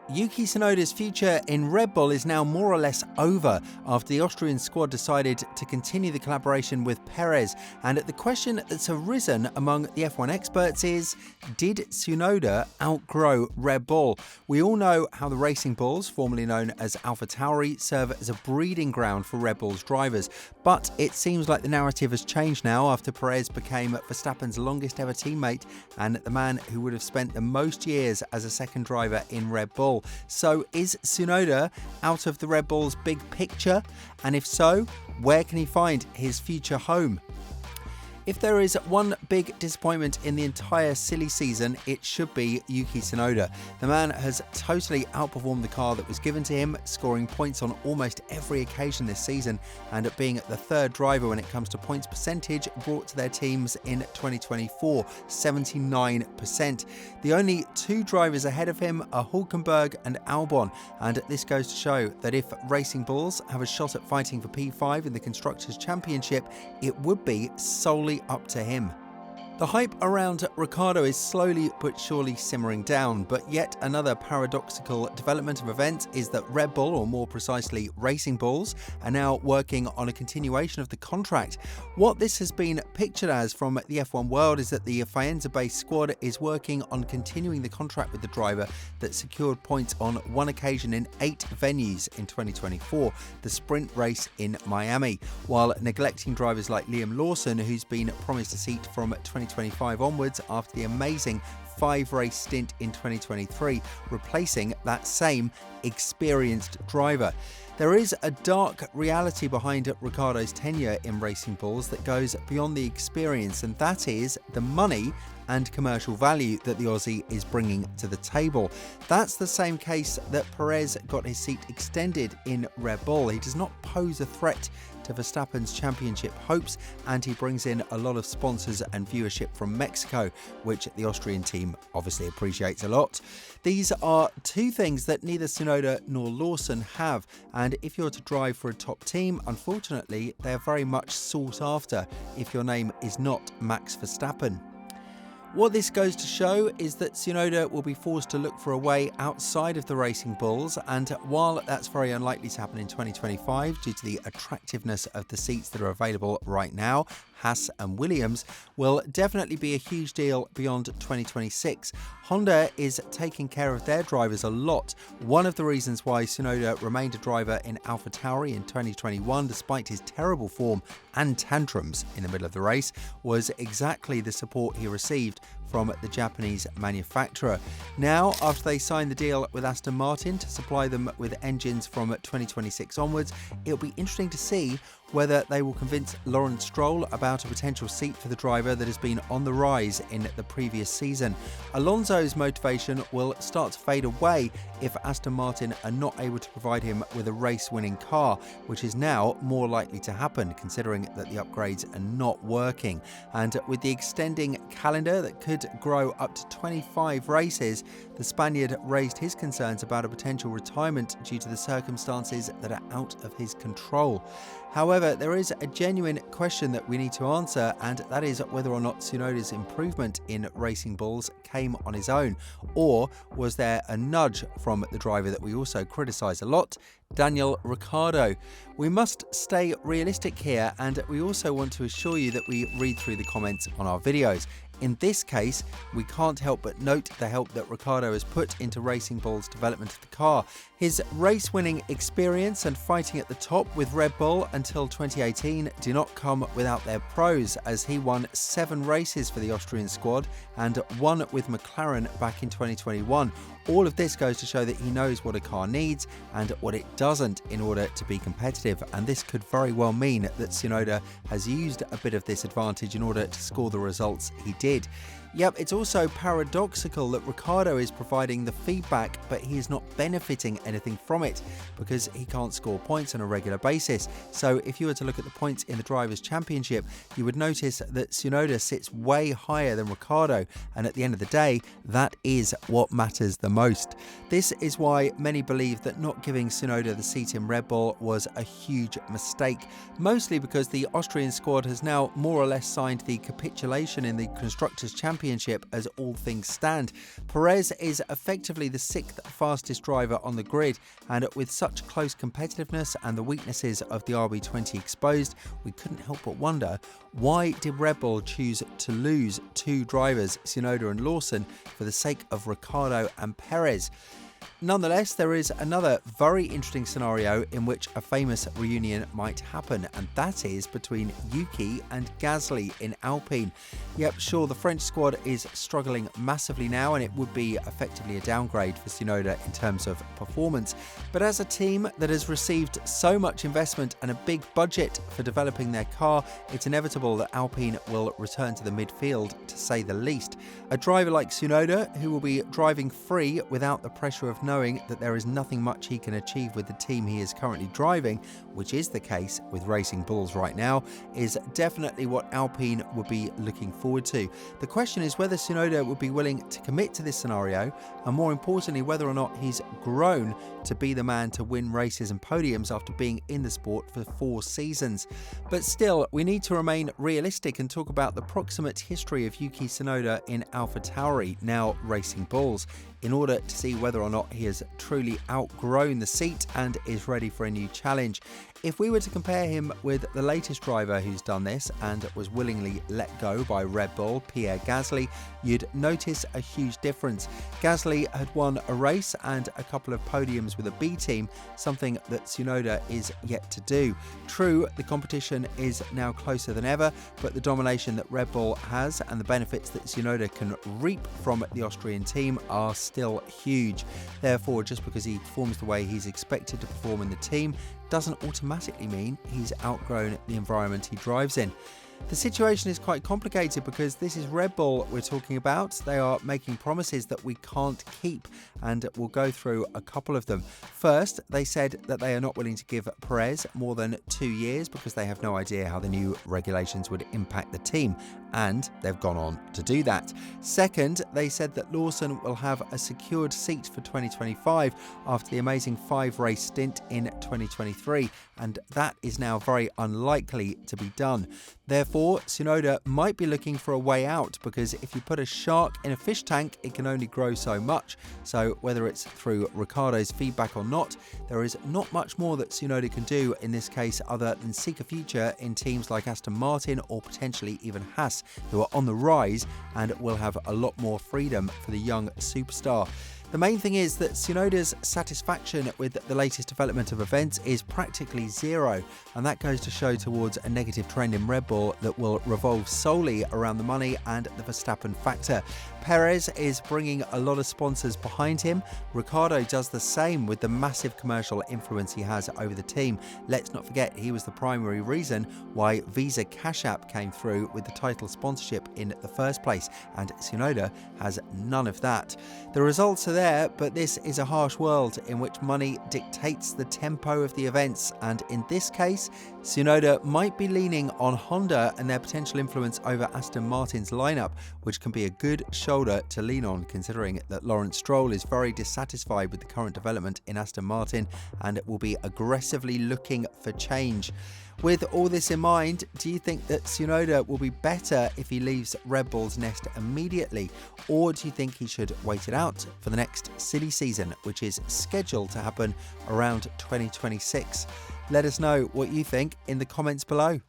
Yuki Tsunoda's future in Red Bull is now more or less over after the Austrian squad decided to continue the collaboration with Perez. And the question that's arisen among the F1 experts is, did Tsunoda outgrow Red Bull? We all know how the Racing Bulls, formerly known as Alpha Tauri, serve as a breeding ground for Red Bull's drivers. But it seems like the narrative has changed now after Perez became Verstappen's longest ever teammate and the man who would have spent the most years as a second driver in Red Bull. So is Tsunoda out of the Red Bull's big picture? And if so, where can he find his future home? If there is one big disappointment in the entire silly season, it should be Yuki Tsunoda. The man has totally outperformed the car that was given to him, scoring points on almost every occasion this season, and being the third driver when it comes to points percentage brought to their teams in 2024, 79%. The only two drivers ahead of him are Hülkenberg and Albon, and this goes to show that if Racing Bulls have a shot at fighting for P5 in the Constructors' Championship, it would be solely up to him. The hype around Ricciardo is slowly but surely simmering down, but yet another paradoxical development of events is that Red Bull, or more precisely Racing Bulls, are now working on a continuation of the contract. What this has been pictured as from the F1 world is that the Faenza-based squad is working on continuing the contract with the driver that secured points on one occasion in 8 venues in 2024, the sprint race in Miami, while neglecting drivers like Liam Lawson, who's been promised a seat from 2025 onwards after the amazing 5-race stint in 2023, replacing that same experienced driver. There is a dark reality behind Ricciardo's tenure in Racing Bulls that goes beyond the experience, and that is the money and commercial value that the Aussie is bringing to the table. That's the same case that Perez got his seat extended in Red Bull. He does not pose a threat to Verstappen's championship hopes, and he brings in a lot of sponsors and viewership from Mexico, which the Austrian team obviously appreciates a lot. These are two things that neither Tsunoda nor Lawson have, and if you're to drive for a top team, unfortunately, they're very much sought after if your name is not Max Verstappen. What this goes to show is that Tsunoda will be forced to look for a way outside of the Racing Bulls, and while that's very unlikely to happen in 2025 due to the attractiveness of the seats that are available right now, Haas and Williams will definitely be a huge deal beyond 2026. Honda is taking care of their drivers a lot. One of the reasons why Tsunoda remained a driver in Alpha Tauri in 2021 despite his terrible form and tantrums in the middle of the race was exactly the support he received from the Japanese manufacturer. Now, after they signed the deal with Aston Martin to supply them with engines from 2026 onwards, it'll be interesting to see whether they will convince Lawrence Stroll about a potential seat for the driver that has been on the rise in the previous season. Alonso's motivation will start to fade away if Aston Martin are not able to provide him with a race-winning car, which is now more likely to happen considering that the upgrades are not working. And with the extending calendar that could grow up to 25 races, the Spaniard raised his concerns about a potential retirement due to the circumstances that are out of his control. However, there is a genuine question that we need to answer, and that is whether or not Tsunoda's improvement in Racing Bulls came on his own, or was there a nudge from the driver that we also criticise a lot, Daniel Ricciardo. We must stay realistic here, and we also want to assure you that we read through the comments on our videos. In this case, we can't help but note the help that Ricciardo has put into Racing Bull's development of the car. His race-winning experience and fighting at the top with Red Bull until 2018 do not come without their pros, as he won 7 races for the Austrian squad and 1 with McLaren back in 2021. All of this goes to show that he knows what a car needs and what it doesn't in order to be competitive, and this could very well mean that Tsunoda has used a bit of this advantage in order to score the results he did. Yep, it's also paradoxical that Ricciardo is providing the feedback, but he is not benefiting anything from it because he can't score points on a regular basis. So if you were to look at the points in the Drivers' Championship, you would notice that Tsunoda sits way higher than Ricciardo, and at the end of the day, that is what matters the most. This is why many believe that not giving Tsunoda the seat in Red Bull was a huge mistake, mostly because the Austrian squad has now more or less signed the capitulation in the Constructors' Championship championship as all things stand. Perez is effectively the 6th fastest driver on the grid, and with such close competitiveness and the weaknesses of the RB20 exposed, we couldn't help but wonder, why did Red Bull choose to lose two drivers, Tsunoda and Lawson, for the sake of Ricciardo and Perez? Nonetheless, there is another very interesting scenario in which a famous reunion might happen, and that is between Yuki and Gasly in Alpine. Yep, sure, the French squad is struggling massively now, and it would be effectively a downgrade for Tsunoda in terms of performance. But as a team that has received so much investment and a big budget for developing their car, it's inevitable that Alpine will return to the midfield, to say the least. A driver like Tsunoda, who will be driving free without the pressure of knowing that there is nothing much he can achieve with the team he is currently driving, which is the case with Racing Bulls right now, is definitely what Alpine would be looking forward to. The question is whether Tsunoda would be willing to commit to this scenario, and more importantly, whether or not he's grown to be the man to win races and podiums after being in the sport for 4 seasons. But still, we need to remain realistic and talk about the proximate history of Yuki Tsunoda in Alpha Tauri, now Racing Bulls, in order to see whether or not he has truly outgrown the seat and is ready for a new challenge. If we were to compare him with the latest driver who's done this and was willingly let go by Red Bull, Pierre Gasly, you'd notice a huge difference. Gasly had won a race and a couple of podiums with a B team, something that Tsunoda is yet to do. True, the competition is now closer than ever, but the domination that Red Bull has and the benefits that Tsunoda can reap from the Austrian team are still huge. Therefore, just because he performs the way he's expected to perform in the team doesn't automatically mean he's outgrown the environment he drives in. The situation is quite complicated because this is Red Bull we're talking about. They are making promises that we can't keep, and we'll go through a couple of them. First, they said that they are not willing to give Perez more than 2 years because they have no idea how the new regulations would impact the team, and they've gone on to do that. Second, they said that Lawson will have a secured seat for 2025 after the amazing 5-race stint in 2023, and that is now very unlikely to be done. Therefore, Tsunoda might be looking for a way out, because if you put a shark in a fish tank, it can only grow so much. So whether it's through Ricciardo's feedback or not, there is not much more that Tsunoda can do in this case other than seek a future in teams like Aston Martin or potentially even Haas, who are on the rise and will have a lot more freedom for the young superstar. The main thing is that Tsunoda's satisfaction with the latest development of events is practically zero, and that goes to show towards a negative trend in Red Bull that will revolve solely around the money and the Verstappen factor. Perez is bringing a lot of sponsors behind him. Ricciardo does the same with the massive commercial influence he has over the team. Let's not forget he was the primary reason why Visa Cash App came through with the title sponsorship in the first place, and Tsunoda has none of that. The results are there, but this is a harsh world in which money dictates the tempo of the events, and in this case, Tsunoda might be leaning on Honda and their potential influence over Aston Martin's lineup, which can be a good shoulder to lean on, considering that Lawrence Stroll is very dissatisfied with the current development in Aston Martin and will be aggressively looking for change. With all this in mind, do you think that Tsunoda will be better if he leaves Red Bull's nest immediately, or do you think he should wait it out for the next silly season, which is scheduled to happen around 2026? Let us know what you think in the comments below.